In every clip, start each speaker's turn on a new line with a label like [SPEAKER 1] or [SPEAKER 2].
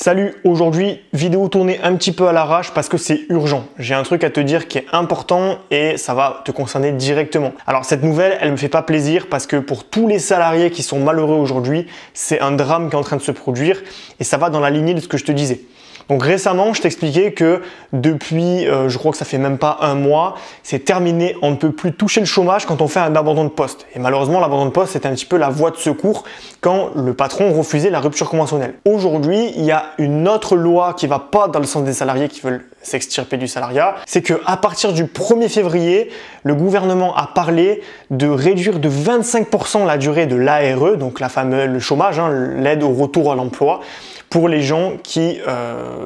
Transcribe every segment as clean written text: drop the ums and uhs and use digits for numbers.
[SPEAKER 1] Salut, aujourd'hui vidéo tournée un petit peu à l'arrache parce que c'est urgent. J'ai un truc à te dire qui est important et ça va te concerner directement. Alors cette nouvelle, elle me fait pas plaisir parce que pour tous les salariés qui sont malheureux aujourd'hui, c'est un drame qui est en train de se produire et ça va dans la lignée de ce que je te disais. Donc récemment, je t'expliquais que depuis, je crois que ça fait même pas un mois, c'est terminé, on ne peut plus toucher le chômage quand on fait un abandon de poste. Et malheureusement, l'abandon de poste, c'était un petit peu la voie de secours quand le patron refusait la rupture conventionnelle. Aujourd'hui, il y a une autre loi qui va pas dans le sens des salariés qui veulent s'extirper du salariat. C'est que à partir du 1er février, le gouvernement a parlé de réduire de 25% la durée de l'ARE, donc le chômage, l'aide au retour à l'emploi, pour les gens qui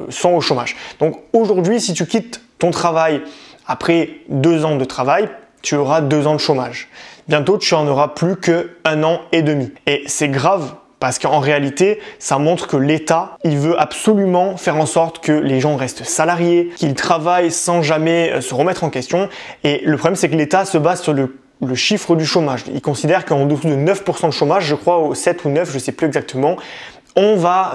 [SPEAKER 1] sont au chômage. Donc aujourd'hui, si tu quittes ton travail après 2 ans de travail, tu auras 2 ans de chômage. Bientôt, tu en auras plus que 1 an et demi. Et c'est grave parce qu'en réalité, ça montre que l'État, il veut absolument faire en sorte que les gens restent salariés, qu'ils travaillent sans jamais se remettre en question. Et le problème, c'est que l'État se base sur le chiffre du chômage. Il considère qu'en dessous de 9% de chômage, je crois au 7 ou 9, je ne sais plus exactement, on va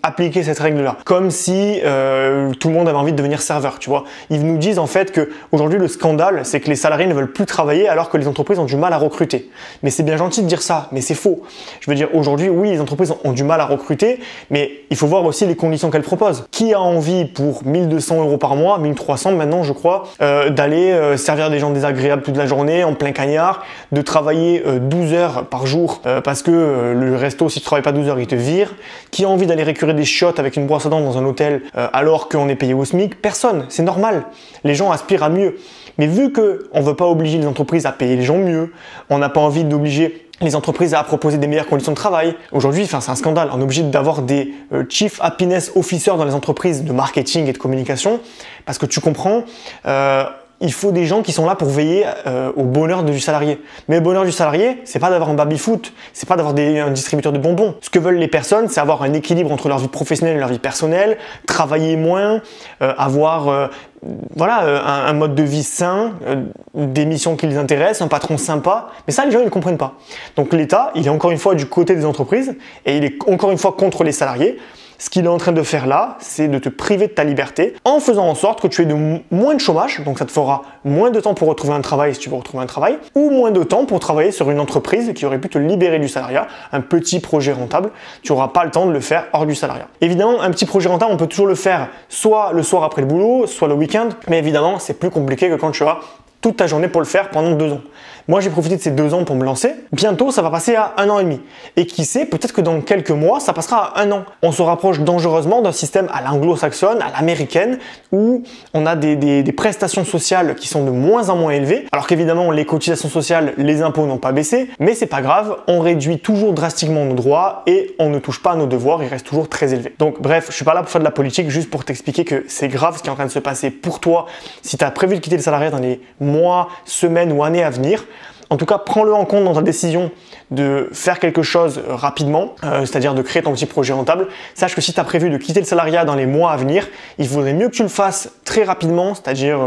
[SPEAKER 1] appliquer cette règle-là. Comme si tout le monde avait envie de devenir serveur, tu vois. Ils nous disent en fait que aujourd'hui le scandale, c'est que les salariés ne veulent plus travailler alors que les entreprises ont du mal à recruter. Mais c'est bien gentil de dire ça, mais c'est faux. Je veux dire, aujourd'hui, oui, les entreprises ont du mal à recruter, mais il faut voir aussi les conditions qu'elles proposent. Qui a envie pour 1 200 € par mois, 1 300 maintenant, je crois, d'aller servir des gens désagréables toute la journée, en plein cagnard, de travailler 12 heures par jour parce que le resto, si tu travailles pas 12 heures, il te vire. Qui a envie d'aller récurer des chiottes avec une brosse à dents dans un hôtel alors qu'on est payé au SMIC? Personne, c'est normal. Les gens aspirent à mieux. Mais vu qu'on ne veut pas obliger les entreprises à payer les gens mieux, on n'a pas envie d'obliger les entreprises à proposer des meilleures conditions de travail. Aujourd'hui, c'est un scandale. On est obligé d'avoir des Chief Happiness Officers dans les entreprises de marketing et de communication parce que tu comprends, il faut des gens qui sont là pour veiller au bonheur du salarié. Mais le bonheur du salarié, c'est pas d'avoir un baby-foot, c'est pas d'avoir un distributeur de bonbons. Ce que veulent les personnes, c'est avoir un équilibre entre leur vie professionnelle et leur vie personnelle, travailler moins, avoir un mode de vie sain, des missions qui les intéressent, un patron sympa. Mais ça, les gens, ils ne comprennent pas. Donc l'État, il est encore une fois du côté des entreprises et il est encore une fois contre les salariés. Ce qu'il est en train de faire là, c'est de te priver de ta liberté en faisant en sorte que tu aies moins de chômage, donc ça te fera moins de temps pour retrouver un travail si tu veux retrouver un travail, ou moins de temps pour travailler sur une entreprise qui aurait pu te libérer du salariat, un petit projet rentable, tu n'auras pas le temps de le faire hors du salariat. Évidemment, un petit projet rentable, on peut toujours le faire soit le soir après le boulot, soit le week-end, mais évidemment, c'est plus compliqué que quand tu auras toute ta journée pour le faire pendant 2 ans. Moi, j'ai profité de ces 2 ans pour me lancer. Bientôt, ça va passer à 1 an et demi. Et qui sait, peut-être que dans quelques mois, ça passera à 1 an. On se rapproche dangereusement d'un système à l'anglo-saxonne, à l'américaine, où on a des prestations sociales qui sont de moins en moins élevées. Alors qu'évidemment, les cotisations sociales, les impôts n'ont pas baissé. Mais c'est pas grave, on réduit toujours drastiquement nos droits et on ne touche pas à nos devoirs, ils restent toujours très élevés. Donc bref, je suis pas là pour faire de la politique, juste pour t'expliquer que c'est grave ce qui est en train de se passer pour toi si tu as prévu de quitter le salariat dans les mois, semaines ou années à venir. En tout cas, prends-le en compte dans ta décision de faire quelque chose rapidement, c'est-à-dire de créer ton petit projet rentable. Sache que si tu as prévu de quitter le salariat dans les mois à venir, il faudrait mieux que tu le fasses très rapidement, c'est-à-dire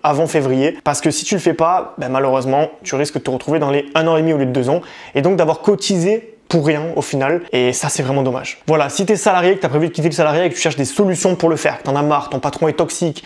[SPEAKER 1] avant février, parce que si tu le fais pas, malheureusement, tu risques de te retrouver dans les 1 an et demi au lieu de 2 ans, et donc d'avoir cotisé pour rien au final, et ça c'est vraiment dommage. Voilà, si tu es salarié, que tu as prévu de quitter le salariat et que tu cherches des solutions pour le faire, que tu en as marre, ton patron est toxique,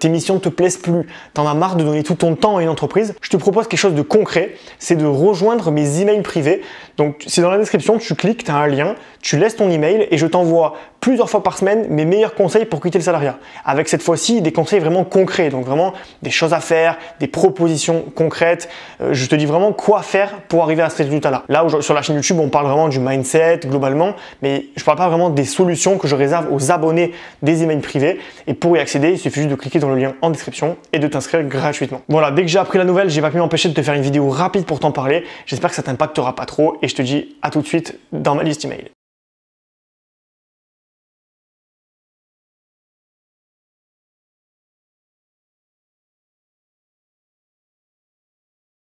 [SPEAKER 1] tes missions ne te plaisent plus, tu en as marre de donner tout ton temps à une entreprise, je te propose quelque chose de concret, c'est de rejoindre mes emails privés. Donc c'est dans la description, tu cliques, tu as un lien, tu laisses ton email et je t'envoie plusieurs fois par semaine mes meilleurs conseils pour quitter le salariat. Avec cette fois-ci des conseils vraiment concrets, donc vraiment des choses à faire, des propositions concrètes. Je te dis vraiment quoi faire pour arriver à ce résultat-là. Là, sur la chaîne YouTube, on parle vraiment du mindset globalement, mais je ne parle pas vraiment des solutions que je réserve aux abonnés des emails privés. Et pour y accéder, il suffit juste de cliquer dans le lien en description et de t'inscrire gratuitement. Voilà, dès que j'ai appris la nouvelle, j'ai pas pu m'empêcher de te faire une vidéo rapide pour t'en parler. J'espère que ça t'impactera pas trop et je te dis à tout de suite dans ma liste email.